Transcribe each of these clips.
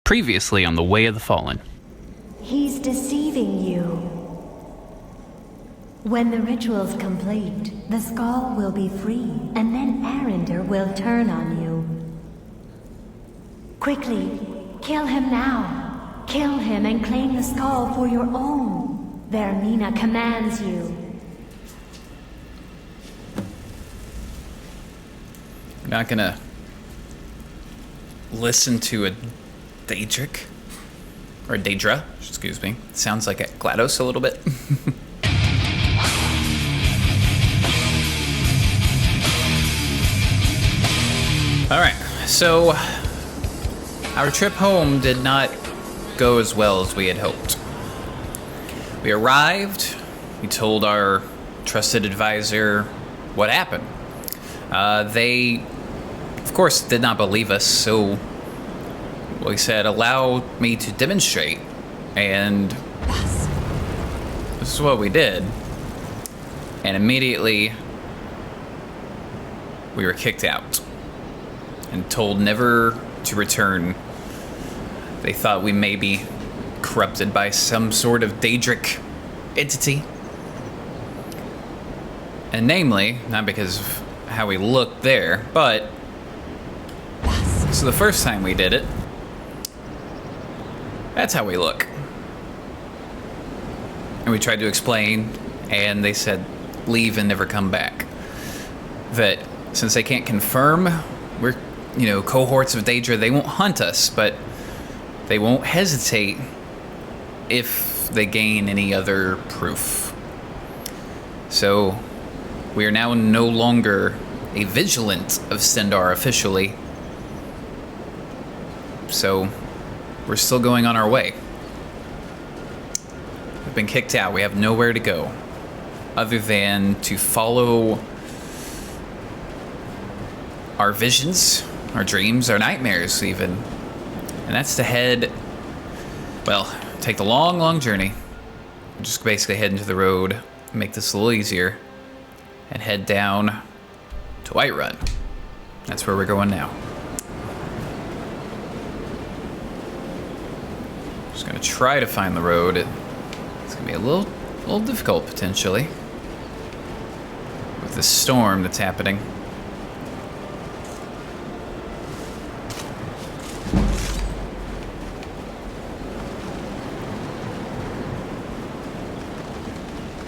Previously on The Way of the Fallen. He's deceiving you. When the ritual's complete, the skull will be free, and then Arender will turn on you. Quickly, kill him now. Kill him and claim the skull for your own. Vermina commands you. I'm not gonna listen to a Daedric, or Daedra, excuse me. Sounds like a GLaDOS a little bit. Alright, so our trip home did not go as well as we had hoped. We arrived, we told our trusted advisor what happened. They, of course, did not believe us, so we said, allow me to demonstrate, and this is what we did. And immediately, we were kicked out and told never to return. They thought we may be corrupted by some sort of Daedric entity. And namely, not because of how we looked there, but so the first time we did it, that's how we look. And we tried to explain, and they said, leave and never come back. That since they can't confirm we're, cohorts of Daedra, they won't hunt us, but they won't hesitate if they gain any other proof. So we are now no longer a vigilant of Stendarr officially. So we're still going on our way. We've been kicked out. We have nowhere to go other than to follow our visions, our dreams, our nightmares even. And that's to take the long, long journey. Just basically head into the road, make this a little easier, and head down to Whiterun. That's where we're going now. Just gonna try to find the road. It's gonna be a little difficult potentially with the storm that's happening.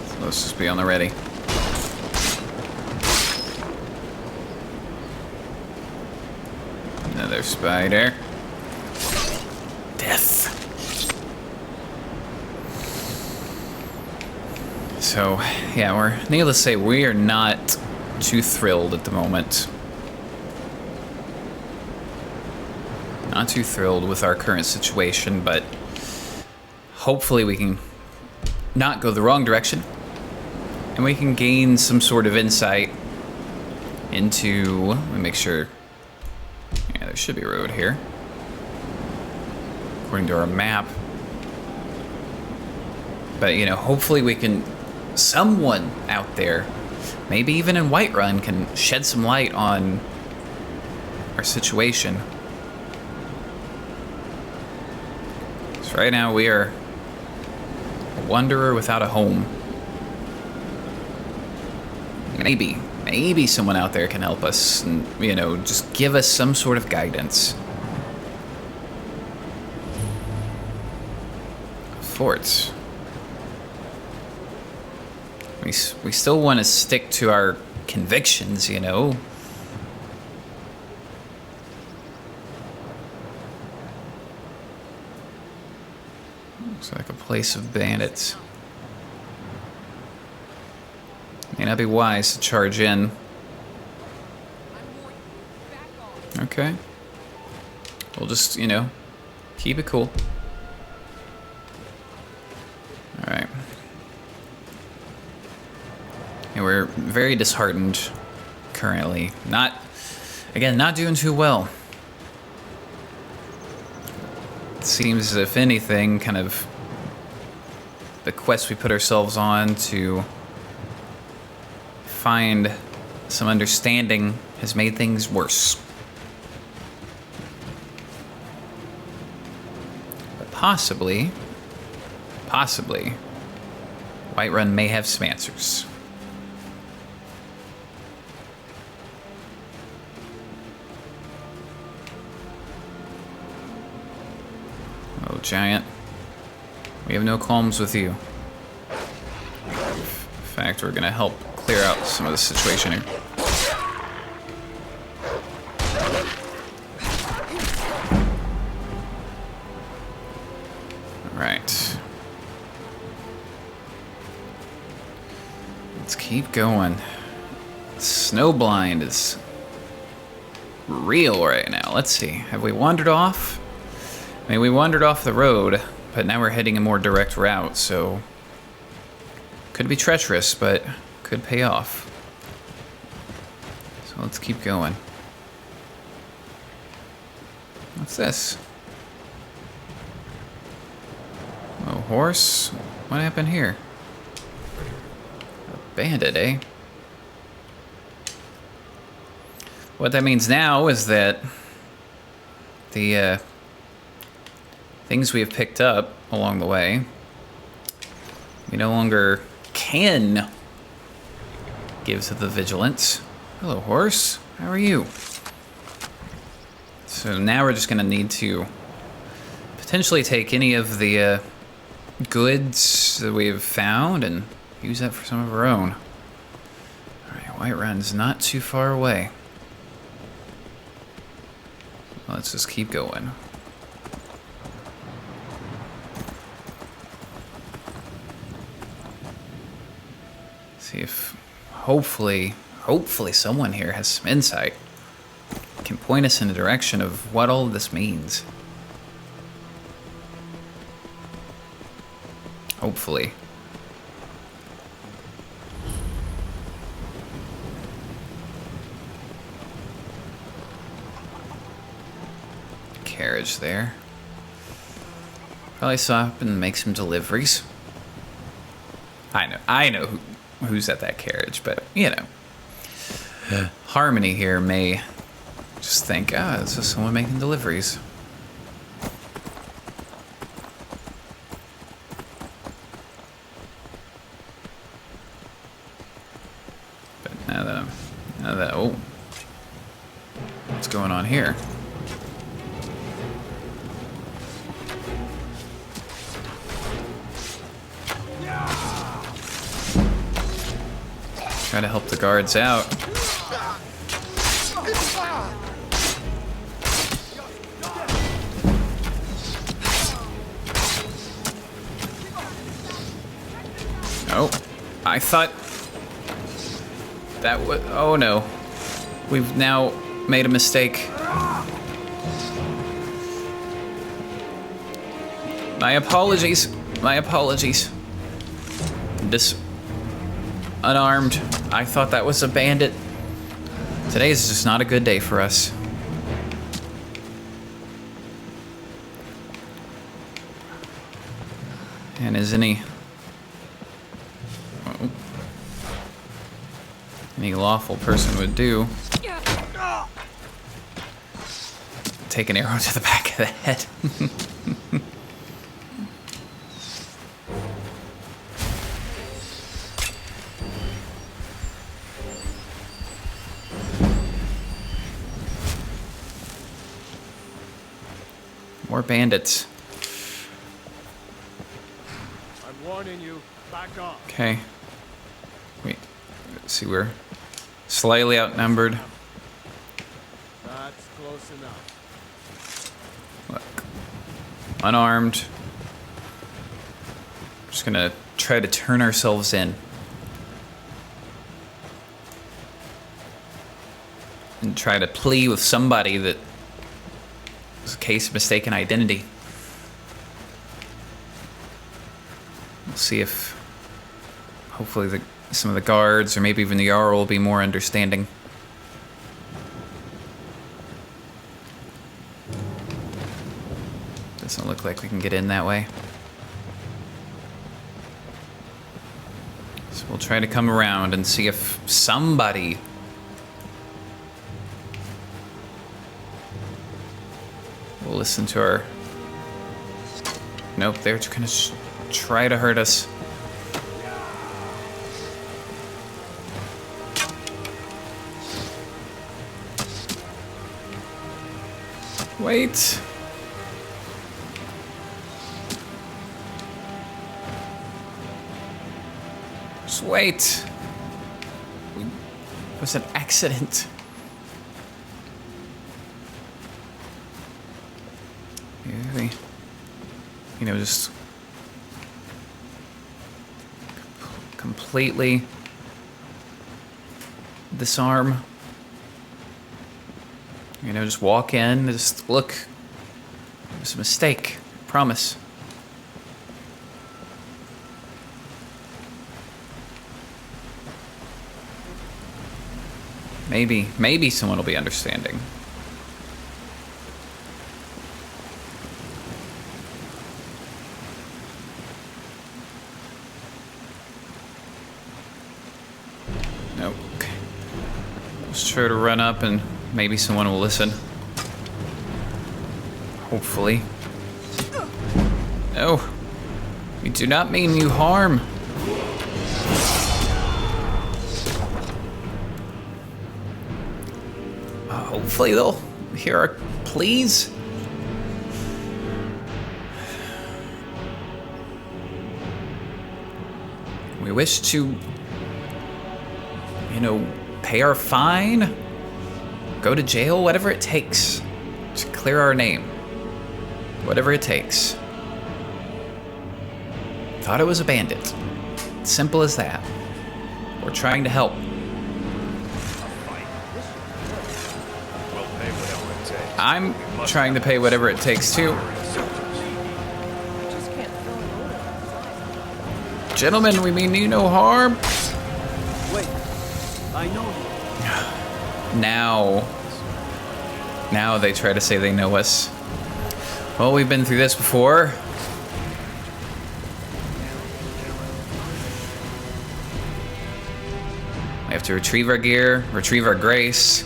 So let's just be on the ready. Another spider. Death. So, yeah, needless to say, we are not too thrilled at the moment. Not too thrilled with our current situation, but hopefully we can not go the wrong direction, and we can gain some sort of insight into, let me make sure, yeah, there should be a road here, according to our map. But, hopefully we can, someone out there, maybe even in Whiterun, can shed some light on our situation. So right now we are a wanderer without a home. Maybe someone out there can help us and, just give us some sort of guidance. Forts. We still want to stick to our convictions, Looks like a place of bandits. May not be wise to charge in. Okay. We'll just, keep it cool. Alright. And we're very disheartened currently. Not doing too well. It seems as if anything, kind of the quest we put ourselves on to find some understanding has made things worse. possibly, Whiterun may have some answers. Oh, giant. We have no qualms with you. In fact, we're gonna help clear out some of the situation here. Alright. Let's keep going. Snowblind is real right now. Let's see. Have we wandered off? I mean, we wandered off the road, but now we're heading a more direct route, so could be treacherous, but could pay off. So let's keep going. What's this? Oh, horse? What happened here? A bandit, eh? What that means now is that the things we have picked up along the way, we no longer can give to the vigilance. Hello, horse. How are you? So now we're just going to need to potentially take any of the goods that we've found and use that for some of our own. Alright, Whiterun's not too far away. Let's just keep going. See if hopefully someone here has some insight. Can point us in the direction of what all of this means. Hopefully. Carriage there. Probably stop and make some deliveries. I know who's at that carriage, but you know. Harmony here may just think, this is someone making deliveries. But now that, oh, what's going on here? Try to help the guards out. Oh, I thought that was, oh no. We've now made a mistake. My apologies. My apologies. Unarmed. I thought that was a bandit. Today is just not a good day for us. And as any lawful person would do, take an arrow to the back of the head. More bandits. I'm warning you, back off. Okay. Wait. Let's see, we're slightly outnumbered. That's close enough. Look. Unarmed. Just gonna try to turn ourselves in. And try to plea with somebody that was a case of mistaken identity. We'll see if hopefully some of the guards or maybe even the Jarl will be more understanding. Doesn't look like we can get in that way. So we'll try to come around and see if somebody will listen to our Nope, they're gonna try to hurt us. Wait. Just wait. It was an accident. Maybe, you know, just completely disarm. You know, just walk in, just look. It was a mistake. Promise. Maybe someone will be understanding. Nope. Let's try to run up and maybe someone will listen. Hopefully. No. We do not mean you harm. Hopefully they'll hear our pleas. We wish to, you know, pay our fine, go to jail, whatever it takes to clear our name. Whatever it takes. Thought it was a bandit. Simple as that. We're trying to help. I'm trying to pay whatever it takes too. Gentlemen, we mean you no harm. Wait, I know you. Now they try to say they know us. Well, we've been through this before. We have to retrieve our gear, retrieve our grace,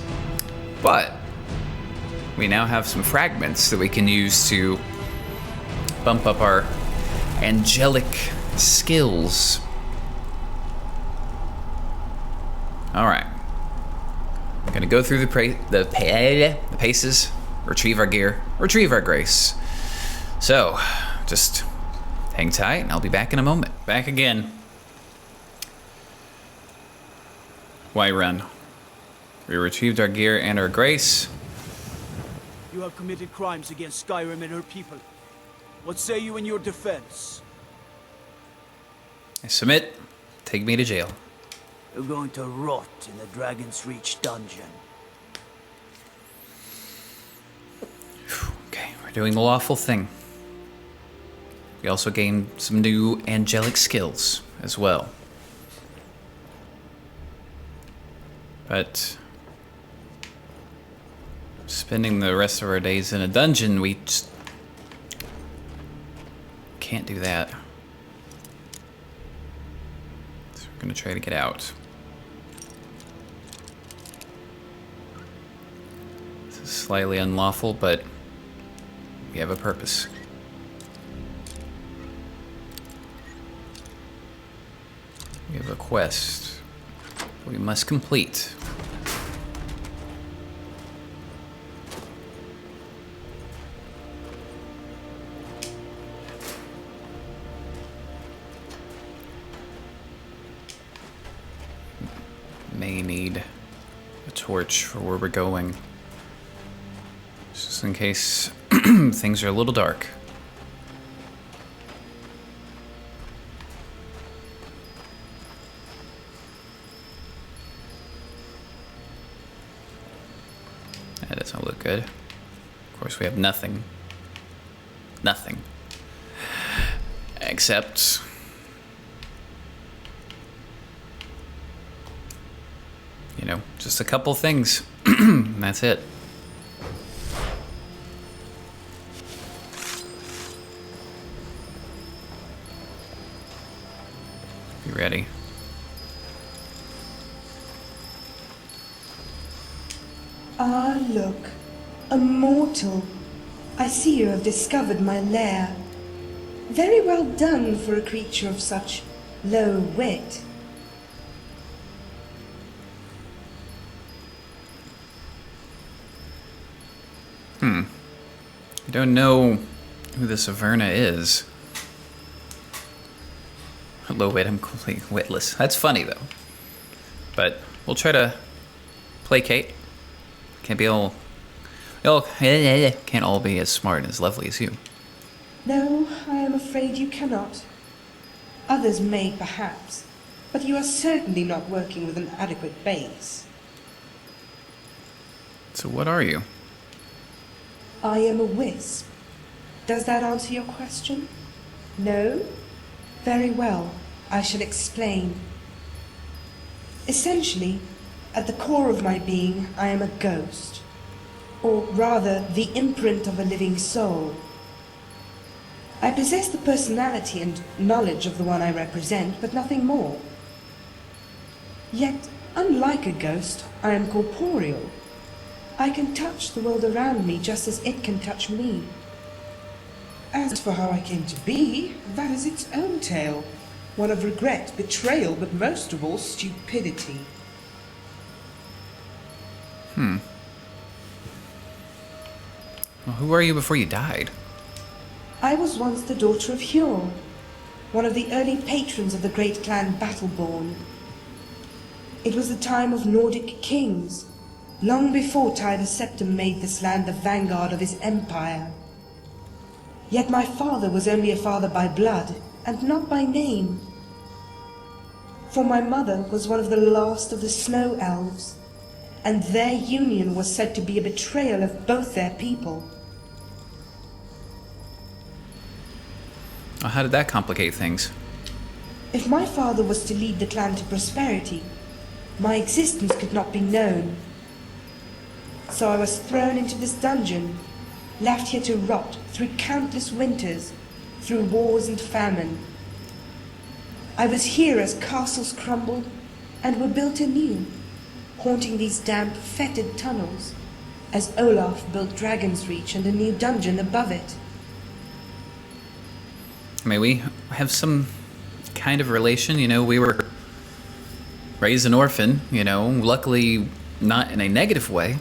but we now have some fragments that we can use to bump up our angelic skills. All right. I'm gonna go through the paces, retrieve our gear, retrieve our grace. So, just hang tight and I'll be back in a moment. Back again. Why run? We retrieved our gear and our grace. You have committed crimes against Skyrim and her people. What say you in your defense? I submit. Take me to jail. You're going to rot in the Dragon's Reach dungeon. Okay, we're doing the lawful thing. We also gained some new angelic skills as well. But spending the rest of our days in a dungeon, we just can't do that. So we're gonna try to get out. This is slightly unlawful, but we have a purpose. We have a quest we must complete. May need a torch for where we're going. Just in case things are a little dark. That doesn't look good. Of course, we have nothing. Nothing. Except you know, just a couple things. That's it. Be ready. Ah, look. A mortal. I see you have discovered my lair. Very well done for a creature of such low wit. I don't know who this Averna is. Low wit, I'm completely witless. That's funny, though. But we'll try to placate. Can't be all... Can't all be as smart and as lovely as you. No, I am afraid you cannot. Others may, perhaps, but you are certainly not working with an adequate base. So what are you? I am a wisp. Does that answer your question? No? Very well, I shall explain. Essentially, at the core of my being, I am a ghost. Or rather, the imprint of a living soul. I possess the personality and knowledge of the one I represent, but nothing more. Yet, unlike a ghost, I am corporeal. I can touch the world around me just as it can touch me. As for how I came to be, that is its own tale. One of regret, betrayal, but most of all, stupidity. Well, who are you before you died? I was once the daughter of Hjorl, one of the early patrons of the great clan Battleborn. It was the time of Nordic kings, long before Tyr Septim made this land the vanguard of his empire. Yet my father was only a father by blood, and not by name. For my mother was one of the last of the Snow Elves, and their union was said to be a betrayal of both their people. Well, how did that complicate things? If my father was to lead the clan to prosperity, my existence could not be known. So I was thrown into this dungeon, left here to rot through countless winters, through wars and famine. I was here as castles crumbled and were built anew, haunting these damp, fetid tunnels, as Olaf built Dragon's Reach and a new dungeon above it. I mean, we have some kind of relation, you know, we were raised an orphan, you know, luckily not in a negative way,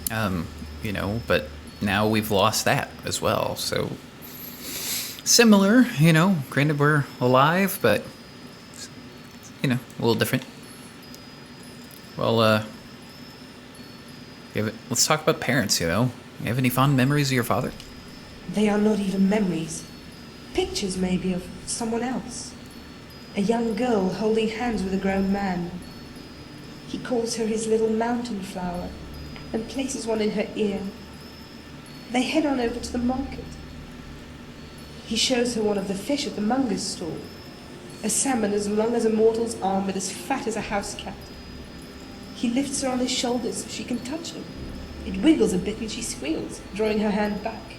you know, but now we've lost that as well, so similar, you know, granted we're alive, but, you know, a little different. Well, let's talk about parents, you know. You have any fond memories of your father? They are not even memories. Pictures, maybe, of someone else. A young girl holding hands with a grown man. He calls her his little mountain flower and places one in her ear. They head on over to the market. He shows her one of the fish at the monger's stall. A salmon as long as a mortal's arm but as fat as a house cat. He lifts her on his shoulders so she can touch him. It wiggles a bit and she squeals, drawing her hand back.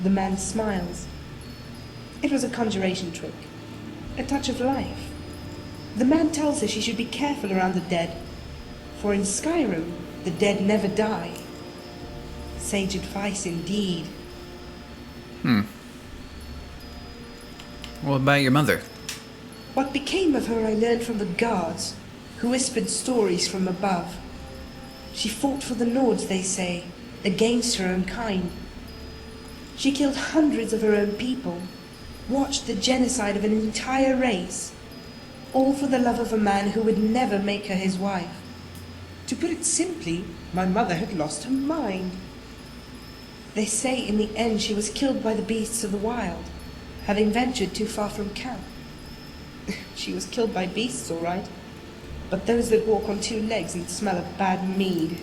The man smiles. It was a conjuration trick. A touch of life. The man tells her she should be careful around the dead, for in Skyrim, the dead never die. Sage advice indeed. What about your mother? What became of her I learned from the guards, who whispered stories from above. She fought for the Nords, they say, against her own kind. She killed hundreds of her own people, watched the genocide of an entire race, all for the love of a man who would never make her his wife. To put it simply, my mother had lost her mind. They say in the end she was killed by the beasts of the wild, having ventured too far from camp. She was killed by beasts, all right, but those that walk on two legs and smell of bad mead.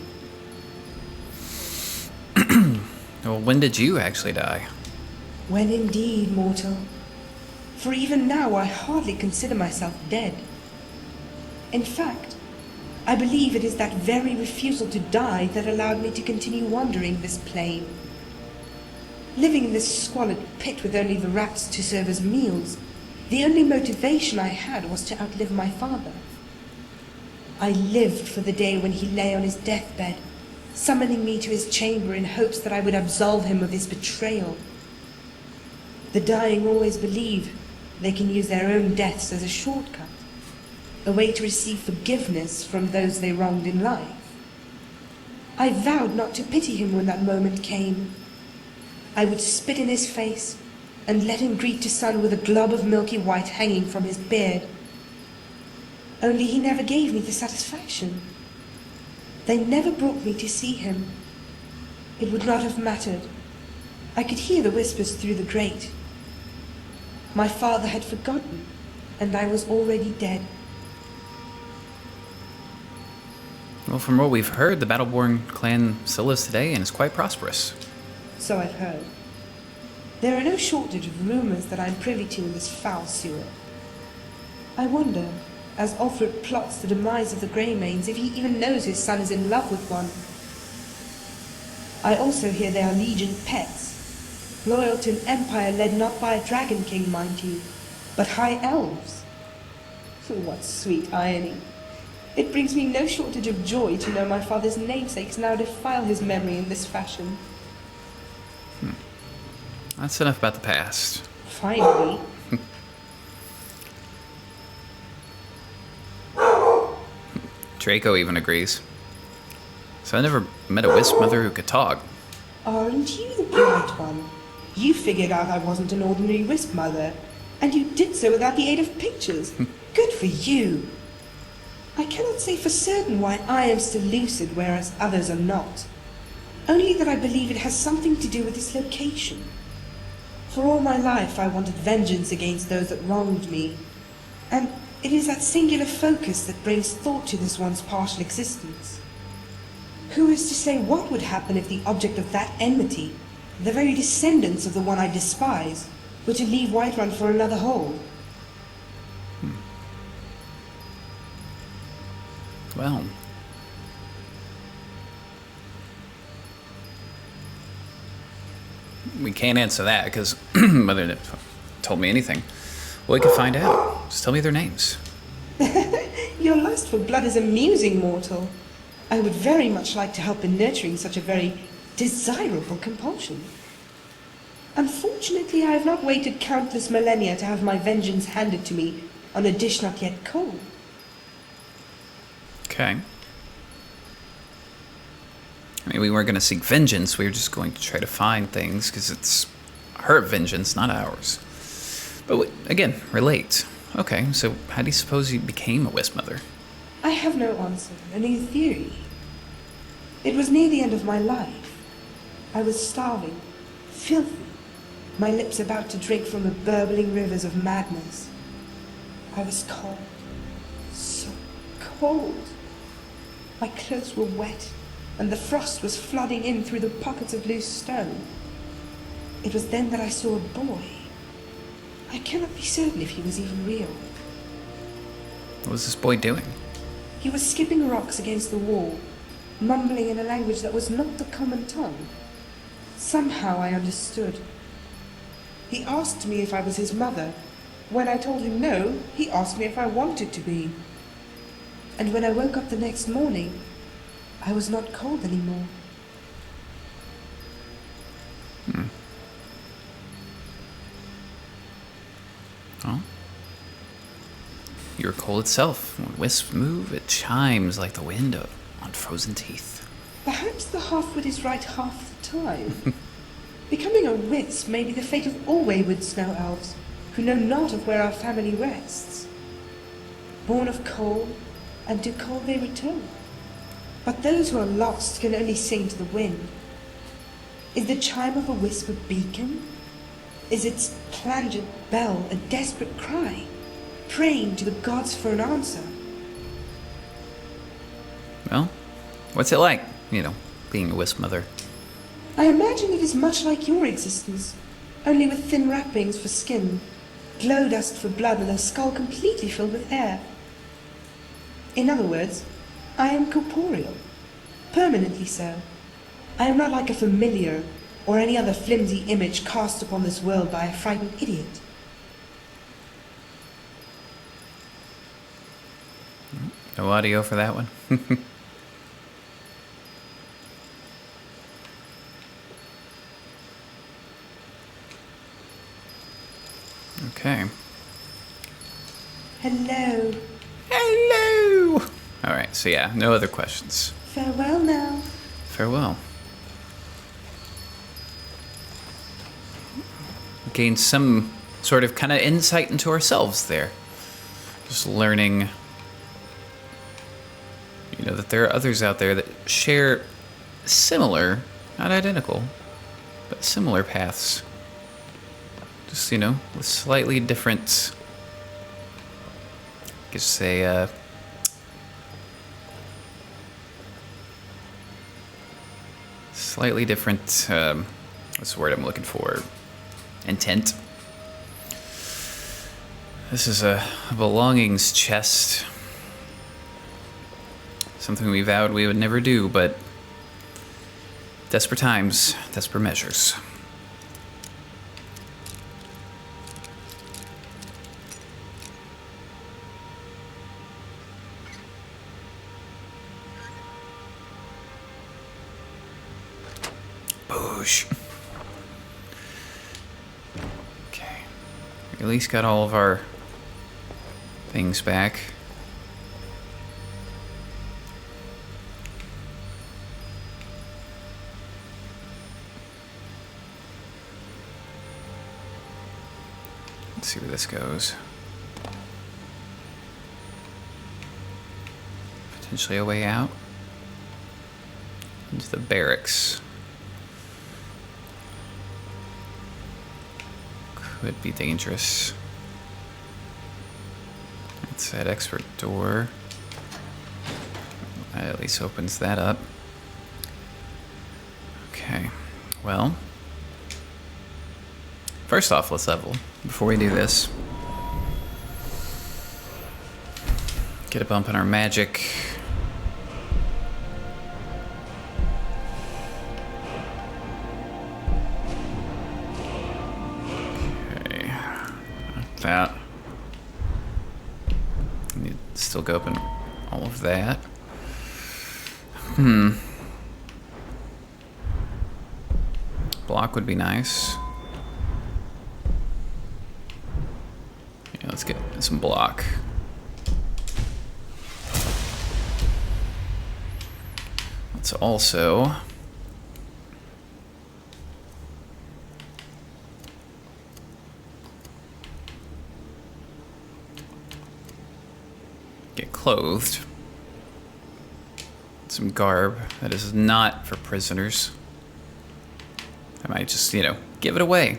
Well, when did you actually die? When indeed, mortal. For even now I hardly consider myself dead. In fact, I believe it is that very refusal to die that allowed me to continue wandering this plane. Living in this squalid pit with only the rats to serve as meals, the only motivation I had was to outlive my father. I lived for the day when he lay on his deathbed, summoning me to his chamber in hopes that I would absolve him of his betrayal. The dying always believe they can use their own deaths as a shortcut, a way to receive forgiveness from those they wronged in life. I vowed not to pity him when that moment came. I would spit in his face and let him greet the sun with a glob of milky white hanging from his beard. Only he never gave me the satisfaction. They never brought me to see him. It would not have mattered. I could hear the whispers through the grate. My father had forgotten, and I was already dead. Well, from what we've heard, the Battleborn clan still lives today and is quite prosperous. So I've heard. There are no shortage of rumors that I'm privy to in this foul sewer. I wonder, as Alfred plots the demise of the Greymanes, if he even knows his son is in love with one. I also hear they are Legion pets, loyal to an empire led not by a dragon king, mind you, but high elves. What sweet irony. It brings me no shortage of joy to know my father's namesakes now defile his memory in this fashion. That's enough about the past. Finally. Draco even agrees. So I never met a wisp mother who could talk. Aren't you the bright one? You figured out I wasn't an ordinary wisp mother, and you did so without the aid of pictures. Good for you. I cannot say for certain why I am still lucid, whereas others are not. Only that I believe it has something to do with this location. For all my life I wanted vengeance against those that wronged me, and it is that singular focus that brings thought to this one's partial existence. Who is to say what would happen if the object of that enmity, the very descendants of the one I despise, were to leave Whiterun for another hold? Well, we can't answer that because Mother never told me anything. Well, we could find out. Just tell me their names. Your lust for blood is amusing, mortal. I would very much like to help in nurturing such a very desirable compulsion. Unfortunately, I have not waited countless millennia to have my vengeance handed to me on a dish not yet cold. Okay. I mean, we weren't going to seek vengeance. We were just going to try to find things because it's her vengeance, not ours. But again, relate. Okay, so how do you suppose you became a wisp mother? I have no answer, only a theory. It was near the end of my life. I was starving, filthy, my lips about to drink from the burbling rivers of madness. I was cold, so cold. My clothes were wet, and the frost was flooding in through the pockets of loose stone. It was then that I saw a boy. I cannot be certain if he was even real. What was this boy doing? He was skipping rocks against the wall, mumbling in a language that was not the common tongue. Somehow I understood. He asked me if I was his mother. When I told him no, he asked me if I wanted to be. And when I woke up the next morning, I was not cold anymore. Oh. You're cold itself. When wisps move, it chimes like the wind on frozen teeth. Perhaps the half-wit is right half the time. Becoming a wisp may be the fate of all wayward snow elves, who know not of where our family rests. Born of cold, and to cold they return. But those who are lost can only sing to the wind. Is the chime of a wisp a beacon? Is its plangent bell a desperate cry, praying to the gods for an answer? Well, what's it like, being a wisp mother? I imagine it is much like your existence, only with thin wrappings for skin, glow dust for blood, and a skull completely filled with air. In other words, I am corporeal, permanently so. I am not like a familiar or any other flimsy image cast upon this world by a frightened idiot. No audio for that one? Okay. Hello. Hello! Alright, so yeah, no other questions. Farewell now. Farewell. Gained some sort of kind of insight into ourselves there. Just learning, you know, that there are others out there that share similar, not identical, but similar paths. Just, you know, with slightly different, I guess say, slightly different, what's the word I'm looking for? Intent. This is a belongings chest. Something we vowed we would never do, but desperate times, desperate measures. Boosh. Okay. We at least got all of our things back. Let's see where this goes. Potentially a way out into the barracks. Could be dangerous. It's that expert door. That at least opens that up. Okay, well, first off, let's level before we do this. Get a bump in our magic. Okay, like that. Need to still go up in all of that. Block would be nice. Yeah, let's get some block. Let's also get clothed. Some garb that is not for prisoners. I might just, you know, give it away.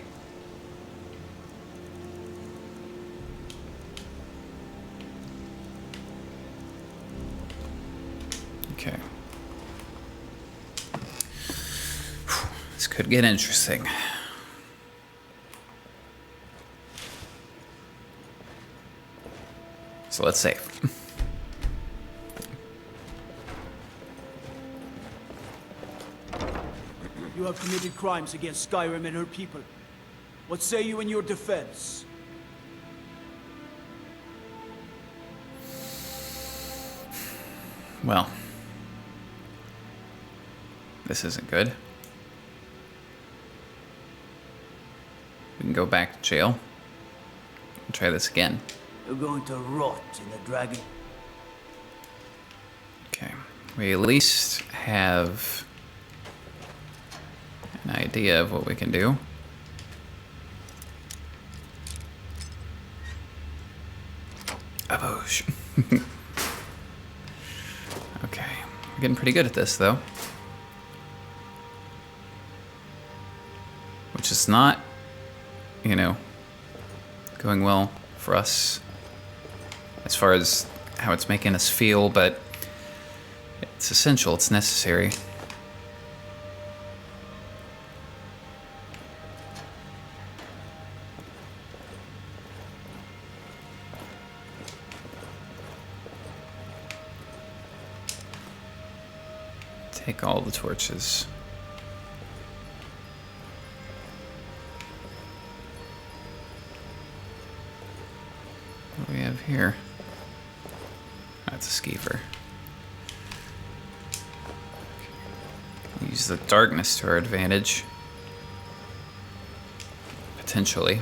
Okay. This could get interesting. So let's save. You have committed crimes against Skyrim and her people. What say you in your defense? Well, this isn't good. We can go back to jail and try this again. You're going to rot in the dragon. Okay, we at least have an idea of what we can do. Aboosh. Okay, we're getting pretty good at this though. Which is not, you know, going well for us as far as how it's making us feel, but it's essential, it's necessary. Take all the torches. What do we have here? That's a skeever. Use the darkness to our advantage. Potentially.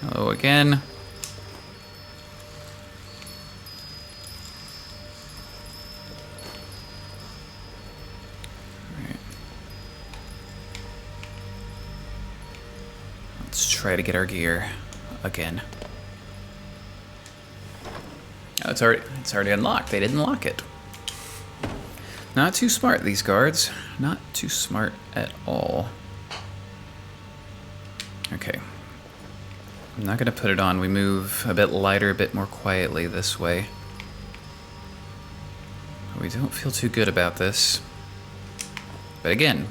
Hello again. Let's try to get our gear again. Oh, it's already unlocked. They didn't lock it. Not too smart, these guards. Not too smart at all. Okay. I'm not gonna put it on. We move a bit lighter, a bit more quietly this way. We don't feel too good about this. But again,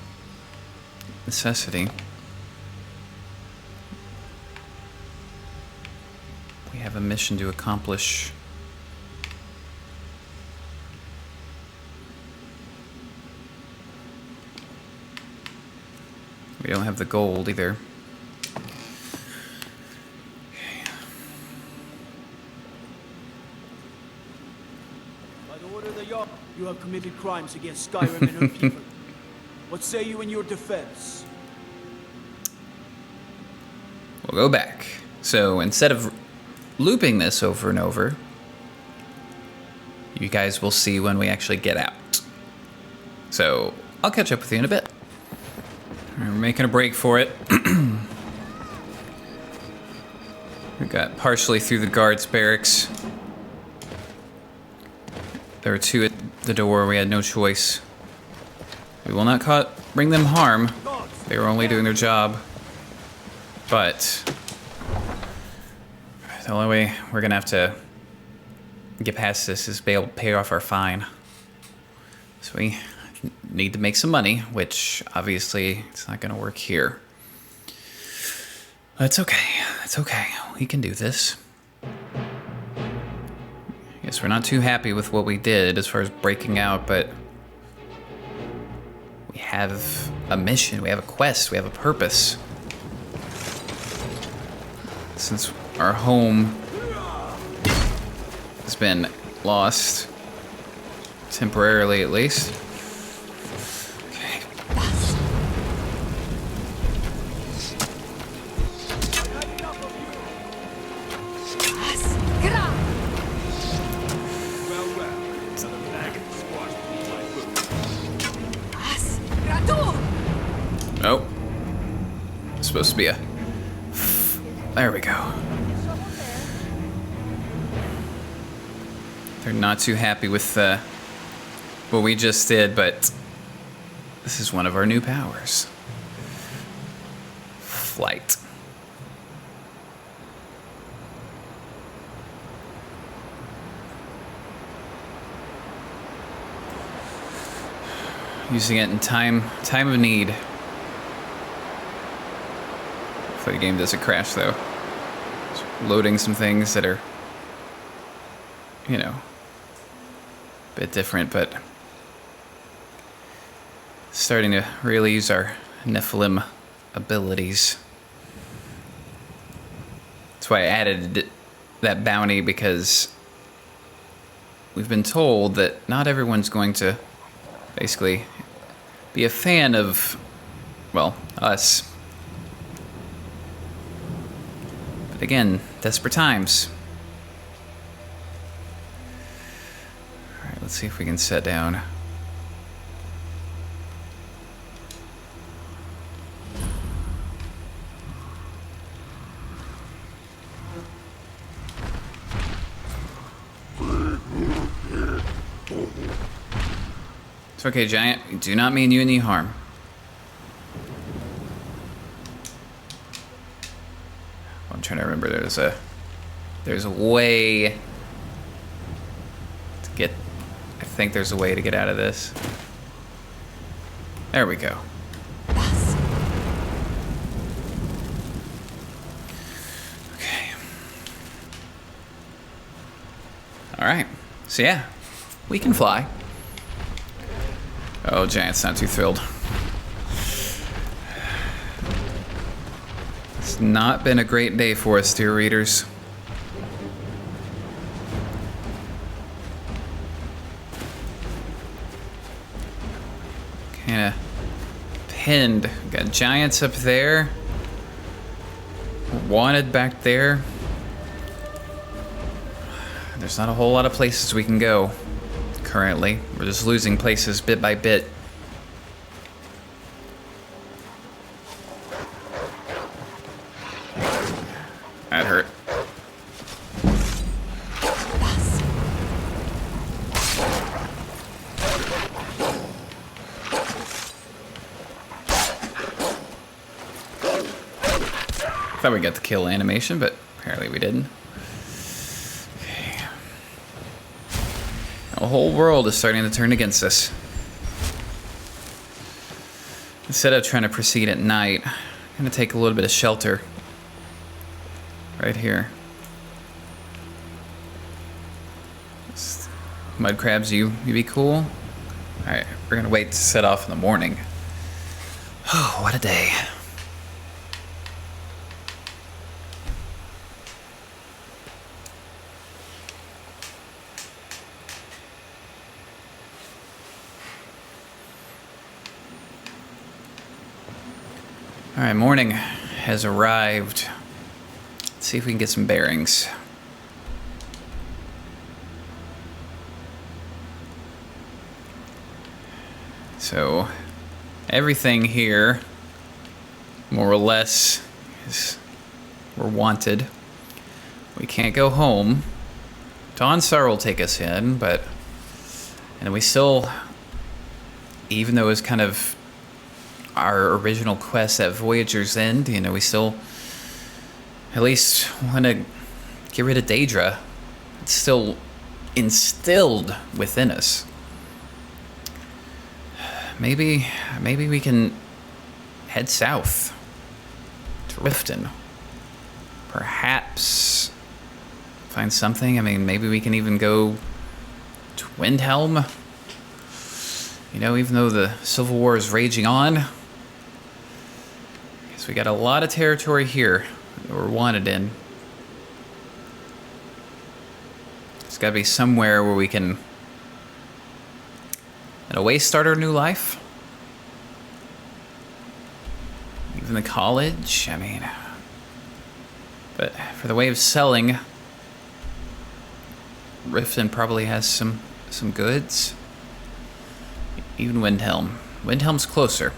necessity. We have a mission to accomplish. We don't have the gold either. By the order of the Jarl, you have committed crimes against Skyrim and her people. What say you in your defense? We'll go back. So instead of looping this over and over, you guys will see when we actually get out. So I'll catch up with you in a bit. We're making a break for it. We got partially through the guards' barracks. There were two at the door. We had no choice. We will not bring them harm. They were only doing their job. But the only way we're gonna have to get past this is be able to pay off our fine. So we need to make some money, which obviously it's not gonna work here. But it's okay. It's okay. We can do this. Yes, we're not too happy with what we did as far as breaking out, but we have a mission, we have a quest, we have a purpose. Since our home has been lost, temporarily at least. Okay. Oh. It's supposed to be a... There we go. They're not too happy with what we just did, but this is one of our new powers. Flight. Using it in time of need. Hopefully the game doesn't crash though. Just loading some things that are, you know, a bit different, but starting to really use our Nephilim abilities. That's why I added that bounty, because we've been told that not everyone's going to basically be a fan of, well, us. But again, desperate times. Alright, let's see if we can sit down. It's okay, Giant. We do not mean you any harm. I'm trying to remember. There's a way to get. I think there's a way to get out of this. There we go. Okay. All right. So yeah, we can fly. Oh, Giant's not too thrilled. It's not been a great day for us, dear readers. Kinda pinned. Got Giants up there. wanted back there. There's not a whole lot of places we can go currently. We're just losing places bit by bit. That hurt. Thought we got the kill animation, but apparently we didn't. Okay. The whole world is starting to turn against us. Instead of trying to proceed at night, I'm gonna take a little bit of shelter right here. Mud crabs, you be cool? Alright, we're gonna wait to set off in the morning. Oh, what a day. Alright, morning has arrived. Let's see if we can get some bearings. So, everything here, more or less, is we're wanted. We can't go home. Dawn Star will take us in, but... And we still... Even though it's kind of our original quest at Voyager's End, you know, we still at least want to get rid of Daedra. It's still instilled within us. Maybe we can head south to Riften. Perhaps find something. I mean, maybe we can even go to Windhelm. You know, even though the Civil War is raging on, we got a lot of territory here that we're wanted in. There's got to be somewhere where we can, in a way, start our new life. Even the college, I mean. But for the way of selling, Riften probably has some goods. Even Windhelm. Windhelm's closer.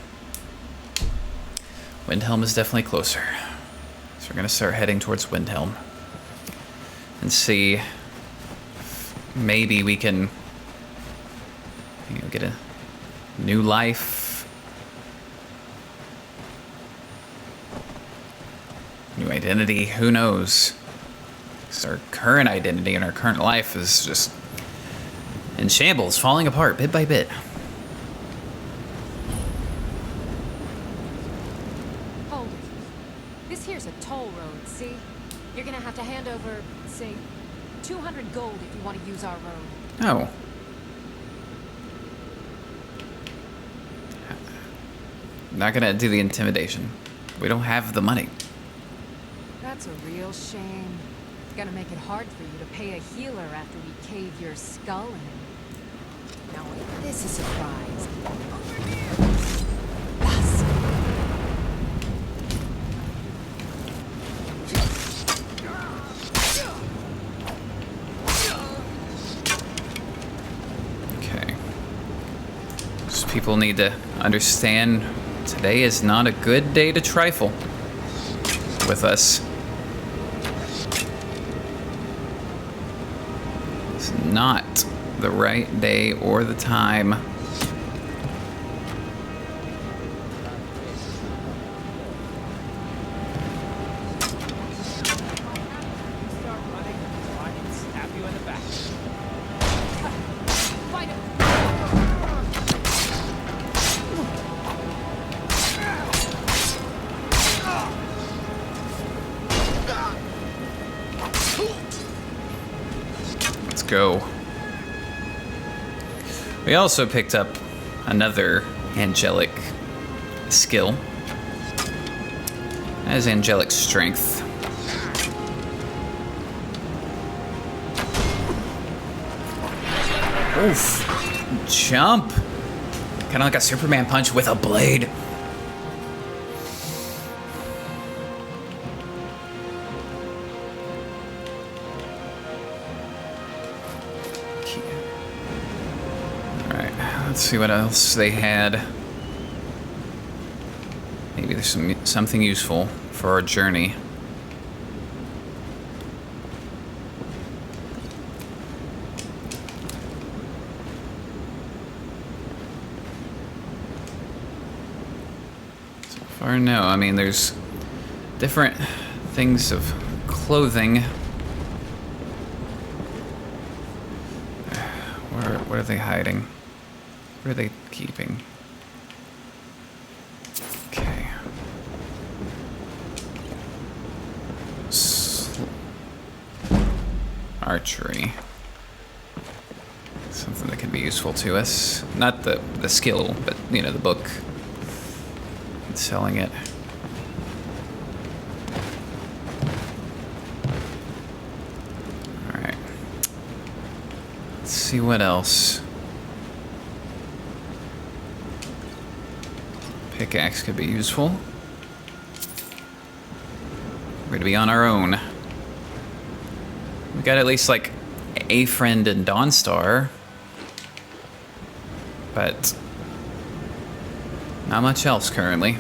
Windhelm is definitely closer. So we're going to start heading towards Windhelm. And see if maybe we can, you know, get a new life. New identity, who knows? Because our current identity and our current life is just in shambles, falling apart bit by bit. You're gonna have to hand over, say, 200 gold if you want to use our road. Oh. Not gonna do the intimidation. We don't have the money. That's a real shame. Gonna make it hard for you to pay a healer after we cave your skull in. Now wait, this is a surprise. Over here! Bus. People need to understand today is not a good day to trifle with us. It's not the right day or the time. Go. We also picked up another angelic skill. That is angelic strength. Oof. Jump. Kind of like a Superman punch with a blade. Let's see what else they had. Maybe there's something useful for our journey. So far, no. I mean, there's different things of clothing. What are they hiding? What are they keeping? Okay. Archery. Something that can be useful to us. Not the skill, but, you know, the book. And selling it. Alright. Let's see what else. Pickaxe could be useful. We're gonna be on our own. We got at least like a friend in Dawnstar, but not much else currently.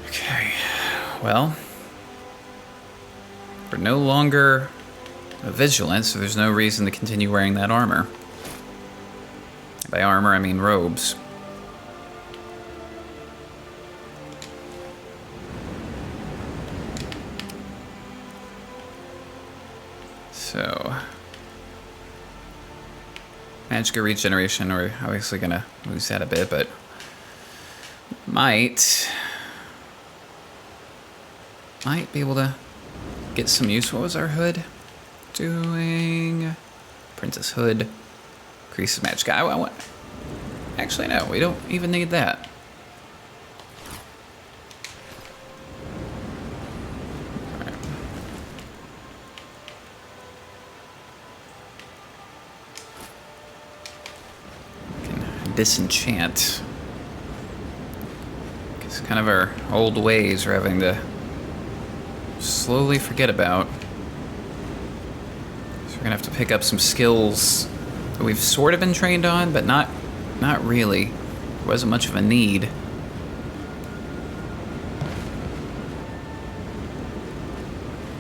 Okay, well, we're no longer vigilant, so there's no reason to continue wearing that armor. By armor, I mean robes. So, magic regeneration, we're obviously gonna lose that a bit, but might be able to get some use. What was our hood doing? Princess hood. Increases magic. I want. Actually, no, we don't even need that. All right. We can disenchant. It's kind of our old ways we're having to slowly forget about. So we're gonna have to pick up some skills that we've sort of been trained on, but not really. There wasn't much of a need.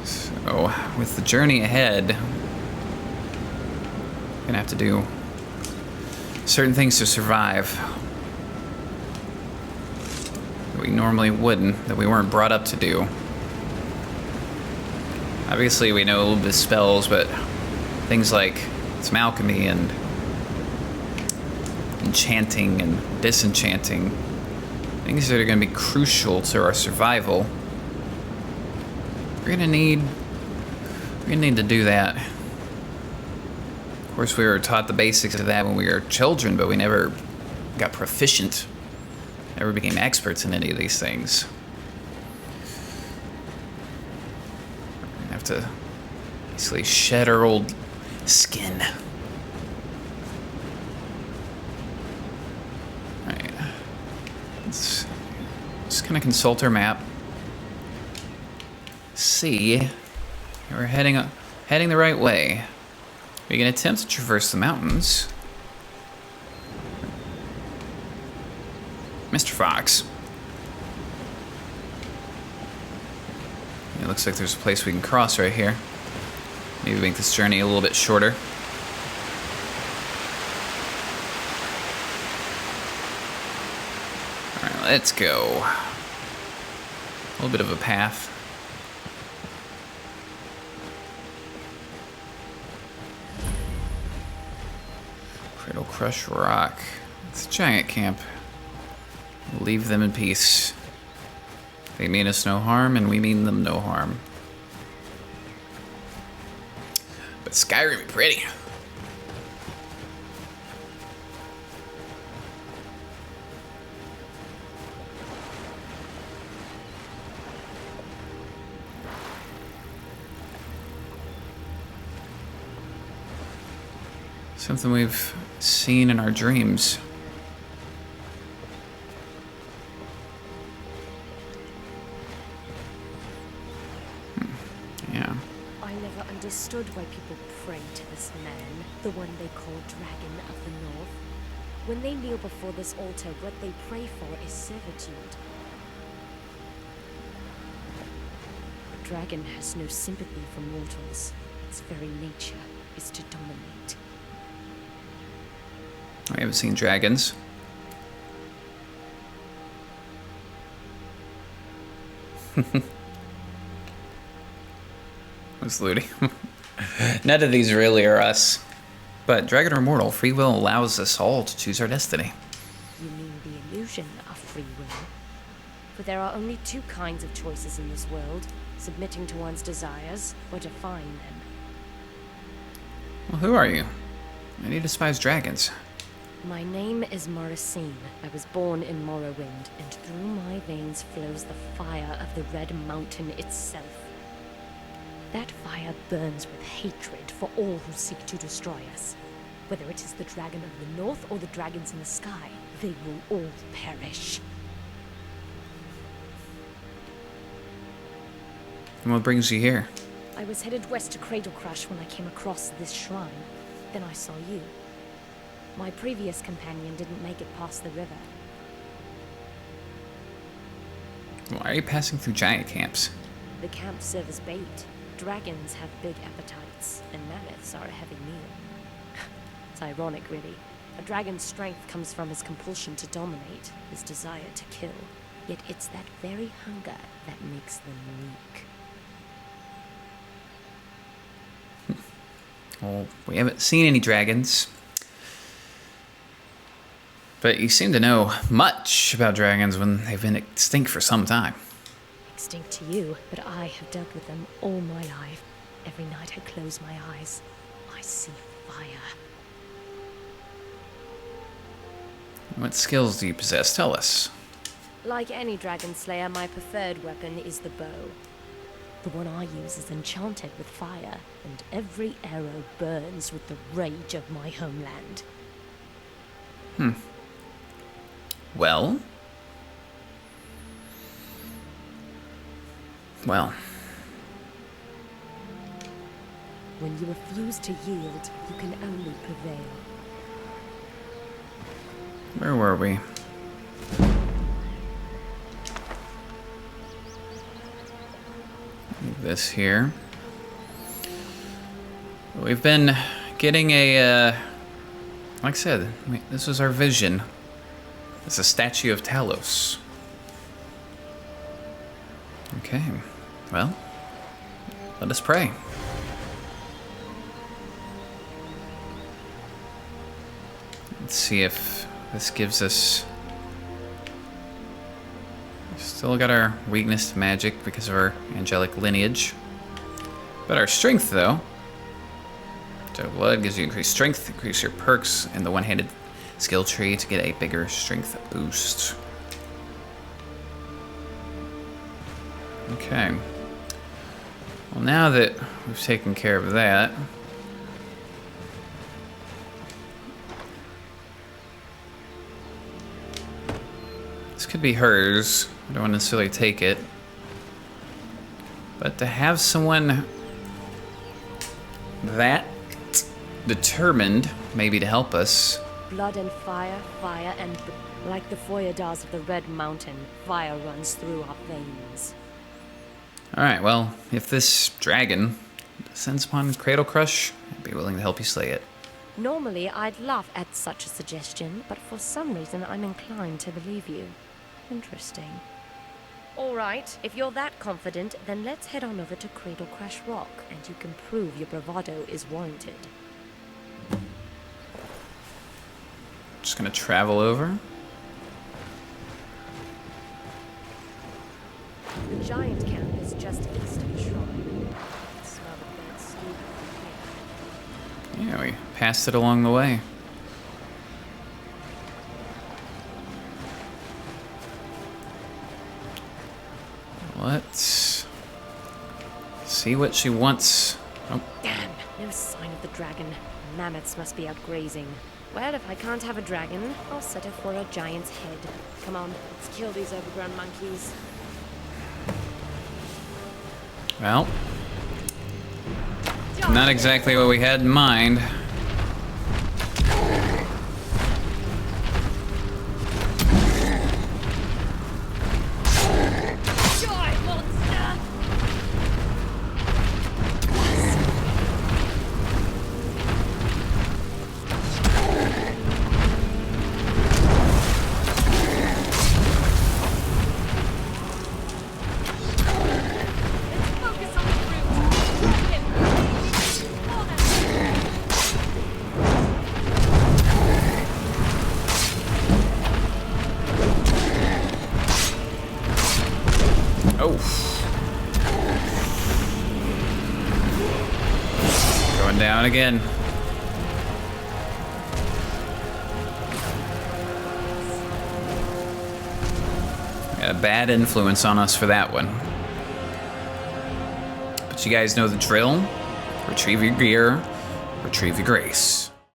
So, with the journey ahead, we're gonna have to do certain things to survive that we normally wouldn't, that we weren't brought up to do. Obviously, we know a little bit of spells, but things like some alchemy and enchanting and disenchanting, things that are going to be crucial to our survival. We're gonna need to do that. Of course, we were taught the basics of that when we were children, but we never got proficient, never became experts in any of these things. We're gonna have to basically shed our old skin. Alright. Let's just kind of consult our map. See, we're heading the right way. We can attempt to traverse the mountains. Mr. Fox. It looks like there's a place we can cross right here. Maybe make this journey a little bit shorter. Alright, let's go. A little bit of a path. Cradle Crush Rock. It's a giant camp. Leave them in peace. They mean us no harm, and we mean them no harm. But Skyrim be pretty. Something we've seen in our dreams. never understood why people pray to this man, the one they call Dragon of the North. When they kneel before this altar, what they pray for is servitude. A dragon has no sympathy for mortals. Its very nature is to dominate. I haven't seen dragons. What's looting? None of these really are us. But dragon or mortal, free will allows us all to choose our destiny. You mean the illusion of free will? For there are only two kinds of choices in this world: submitting to one's desires or defying them. Well, who are you? Why do you despise dragons? My name is Morrisine. I was born in Morrowind, and through my veins flows the fire of the Red Mountain itself. That fire burns with hatred for all who seek to destroy us. Whether it is the Dragon of the North or the dragons in the sky, they will all perish. And what brings you here? I was headed west to Cradle Crush when I came across this shrine. Then I saw you. My previous companion didn't make it past the river. Why are you passing through giant camps? The camps serve as bait. Dragons have big appetites, and mammoths are a heavy meal. It's ironic, really. A dragon's strength comes from his compulsion to dominate, his desire to kill. Yet it's that very hunger that makes them weak. Well, we haven't seen any dragons. But you seem to know much about dragons when they've been extinct for some time. Extinct to you, but I have dealt with them all my life. Every night I close my eyes, I see fire. What skills do you possess? Tell us. Like any dragon slayer, my preferred weapon is the bow. The one I use is enchanted with fire, and every arrow burns with the rage of my homeland. Well? When you refuse to yield, you can only prevail. Where were we? Leave this here. We've been getting a, like I said, this was our vision. It's a statue of Talos. Okay, well, let us pray. Let's see if this gives us... Still got our weakness to magic because of our angelic lineage. But our strength, though. So blood gives you increased strength, increase your perks, and the one-handed skill tree to get a bigger strength boost. Okay. Well, now that we've taken care of that, this could be hers. I don't want to necessarily take it. But to have someone that determined, maybe to help us. Blood and fire, fire and... Like the Foyadars of the Red Mountain, fire runs through our veins. Alright, well, if this dragon descends upon Cradle Crush, I'd be willing to help you slay it. Normally, I'd laugh at such a suggestion, but for some reason I'm inclined to believe you. Interesting. Alright, if you're that confident, then let's head on over to Cradle Crash Rock, and you can prove your bravado is warranted. Just gonna travel over. The giant camp is just east of the shrine. Smell the burnt stew from here. Yeah, we passed it along the way. Let's see what she wants. Oh. Damn, no sign of the dragon. Mammoths must be out grazing. Well, if I can't have a dragon, I'll settle for a giant's head. Come on, let's kill these overgrown monkeys. Well, Not exactly what we had in mind. Going down again. Got a bad influence on us for that one. But you guys know the drill. Retrieve your gear, retrieve your grace.